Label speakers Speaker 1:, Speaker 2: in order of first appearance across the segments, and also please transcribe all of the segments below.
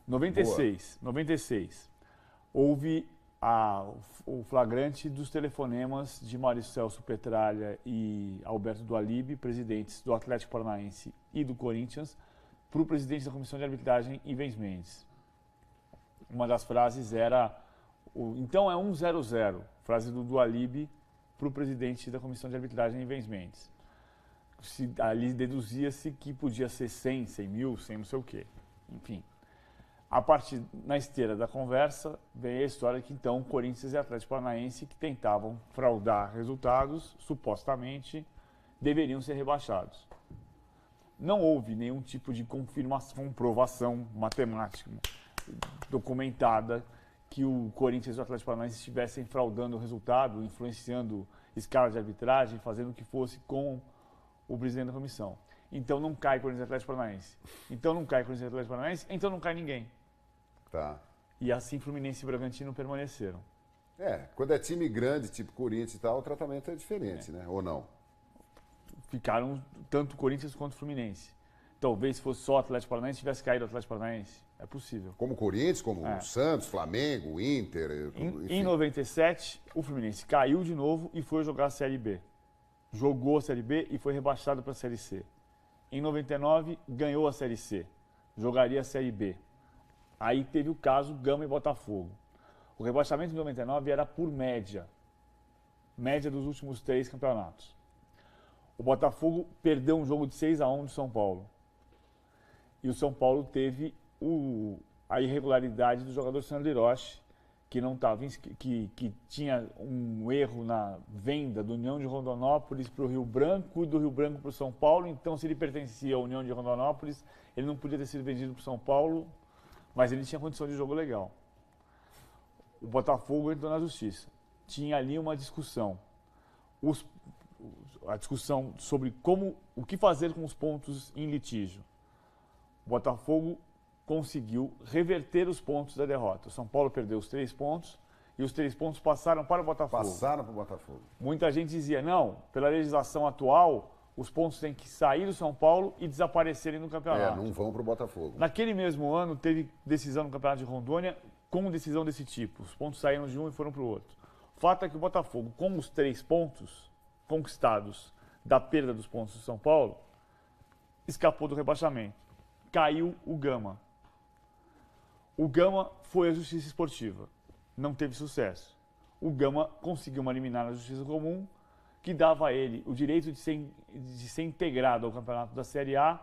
Speaker 1: 96. Houve o flagrante dos telefonemas de Maurício Celso Petralha e Alberto Dualib, presidentes do Atlético Paranaense e do Corinthians, para o presidente da Comissão de Arbitragem, Ivens Mendes. Uma das frases era, então é 1-0-0, frase do Dualib para o presidente da Comissão de Arbitragem, Ivens Mendes. Ali deduzia-se que podia ser 100, 100 mil, 100 não sei o quê. Enfim, a partir, na esteira da conversa, veio a história que então Corinthians e Atlético Paranaense, que tentavam fraudar resultados, supostamente, deveriam ser rebaixados. Não houve nenhum tipo de comprovação matemática documentada que o Corinthians e o Atlético Paranaense estivessem fraudando o resultado, influenciando escala de arbitragem, fazendo o que fosse com o presidente da comissão. Então não cai Corinthians e Atlético Paranaense. Então não cai Corinthians e Atlético Paranaense, então não cai ninguém.
Speaker 2: Tá.
Speaker 1: E assim Fluminense e Bragantino permaneceram.
Speaker 2: Quando é time grande, tipo Corinthians e tal, o tratamento é diferente, né? Ou não?
Speaker 1: Ficaram tanto Corinthians quanto Fluminense. Talvez se fosse só o Atlético Paranaense, tivesse caído o Atlético Paranaense. É possível.
Speaker 2: Como Corinthians, como o Santos, Flamengo, Inter...
Speaker 1: Em 97, o Fluminense caiu de novo e foi jogar a Série B. Jogou a Série B e foi rebaixado para a Série C. Em 99, ganhou a Série C. Jogaria a Série B. Aí teve o caso Gama e Botafogo. O rebaixamento em 99 era por média. Média dos últimos 3 campeonatos. O Botafogo perdeu um jogo de 6-1 do São Paulo. E o São Paulo teve a irregularidade do jogador Sandro Hiroshi, que não tava, que tinha um erro na venda do União de Rondonópolis para o Rio Branco e do Rio Branco para o São Paulo. Então, se ele pertencia à União de Rondonópolis, ele não podia ter sido vendido para o São Paulo, mas ele tinha condição de jogo legal. O Botafogo entrou na justiça. Tinha ali uma discussão. A discussão sobre o que fazer com os pontos em litígio. O Botafogo conseguiu reverter os pontos da derrota. O São Paulo perdeu os 3 pontos e os 3 pontos passaram para o Botafogo.
Speaker 2: Passaram para o Botafogo.
Speaker 1: Muita gente dizia, não, pela legislação atual, os pontos têm que sair do São Paulo e desaparecerem no campeonato.
Speaker 2: Não vão para o Botafogo.
Speaker 1: Naquele mesmo ano, teve decisão no Campeonato de Rondônia com decisão desse tipo. Os pontos saíram de um e foram para o outro. O fato é que o Botafogo, com os 3 pontos conquistados da perda dos pontos do São Paulo, escapou do rebaixamento. Caiu o Gama. O Gama foi à Justiça Esportiva. Não teve sucesso. O Gama conseguiu uma liminar na Justiça Comum que dava a ele o direito de ser integrado ao campeonato da Série A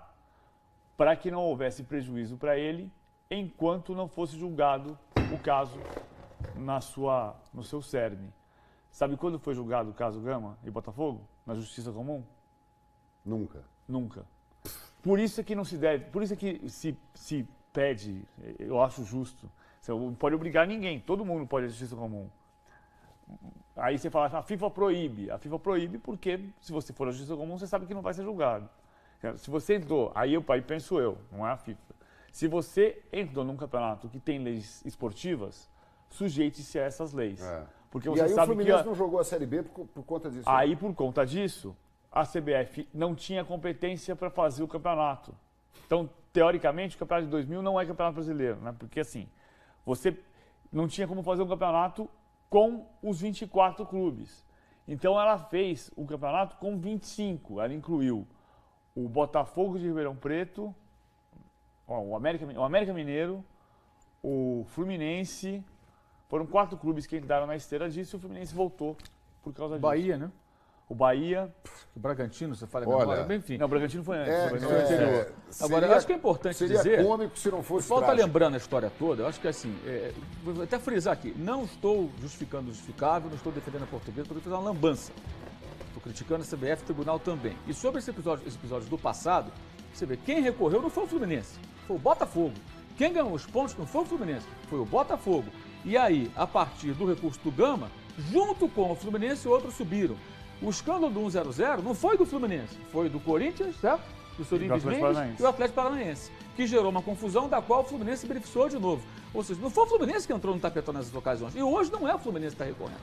Speaker 1: para que não houvesse prejuízo para ele enquanto não fosse julgado o caso no seu cerne. Sabe quando foi julgado o caso Gama e Botafogo? Na Justiça Comum?
Speaker 2: Nunca.
Speaker 1: Nunca. Por isso é que não se deve, por isso é que se pede, eu acho justo, você não pode obrigar ninguém, todo mundo pode ir à Justiça Comum. Aí você fala, a FIFA proíbe porque se você for à Justiça Comum, você sabe que não vai ser julgado. Se você entrou, aí penso eu, não é a FIFA. Se você entrou num campeonato que tem leis esportivas, sujeite-se a essas leis. Porque você
Speaker 2: e aí
Speaker 1: sabe
Speaker 2: o Fluminense não jogou a Série B por conta disso?
Speaker 1: Aí, por conta disso, a CBF não tinha competência para fazer o campeonato. Então, teoricamente, o campeonato de 2000 não é campeonato brasileiro, né? Porque assim, você não tinha como fazer um campeonato com os 24 clubes. Então, ela fez o campeonato com 25. Ela incluiu o Botafogo de Ribeirão Preto, o América Mineiro, o Fluminense. Foram 4 clubes que entraram na esteira disso e o Fluminense voltou por causa disso.
Speaker 3: Bahia, né?
Speaker 1: O Bahia.
Speaker 3: O Bragantino, você fala
Speaker 2: Olha,
Speaker 3: bem, enfim.
Speaker 1: Não, o Bragantino foi antes. Foi
Speaker 3: anterior. Agora, eu acho que é importante
Speaker 2: seria
Speaker 3: dizer...
Speaker 2: Seria cômico se não fosse
Speaker 3: falta
Speaker 2: trágico.
Speaker 3: lembrando a história toda, eu acho que assim, vou até frisar aqui, não estou justificando o justificável, não estou defendendo a portuguesa, estou defendendo uma lambança. Estou criticando a CBF, o tribunal também. E sobre esses episódios do passado, você vê, quem recorreu não foi o Fluminense, foi o Botafogo. Quem ganhou os pontos não foi o Fluminense, foi o Botafogo. E aí, a partir do recurso do Gama, junto com o Fluminense, outros subiram. O escândalo do 1-0-0 não foi do Fluminense, foi do Corinthians, certo? Do seu Ivens Mendes e o Atlético Paranaense, que gerou uma confusão da qual o Fluminense se beneficiou de novo. Ou seja, não foi o Fluminense que entrou no tapetão nessas ocasiões. E hoje não é o Fluminense que está recorrendo.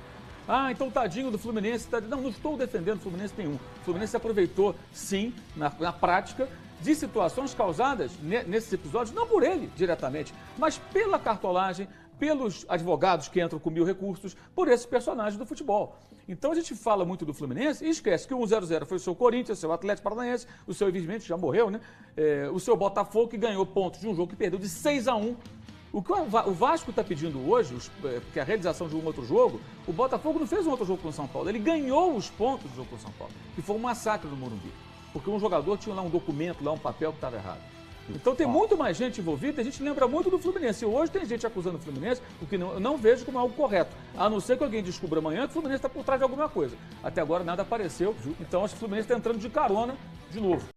Speaker 3: Ah, então tadinho do Fluminense. Não estou defendendo o Fluminense nenhum. O Fluminense se aproveitou, sim, na prática, de situações causadas nesses episódios, não por ele diretamente, mas pela cartolagem, pelos advogados que entram com 1000 recursos, por esses personagens do futebol. Então a gente fala muito do Fluminense e esquece que o 1-0-0 foi o seu Corinthians, o seu Atlético Paranaense, o seu, evidentemente, já morreu, né? O seu Botafogo, que ganhou pontos de um jogo que perdeu de 6-1. O que o Vasco está pedindo hoje, que é a realização de um outro jogo, o Botafogo não fez um outro jogo com o São Paulo, ele ganhou os pontos do jogo com o São Paulo, que foi um massacre no Morumbi, porque um jogador tinha lá um documento, lá um papel que estava errado. Então tem muito mais gente envolvida, a gente lembra muito do Fluminense. Hoje tem gente acusando o Fluminense, o que não vejo como algo correto. A não ser que alguém descubra amanhã que o Fluminense está por trás de alguma coisa. Até agora nada apareceu, então acho que o Fluminense está entrando de carona de novo.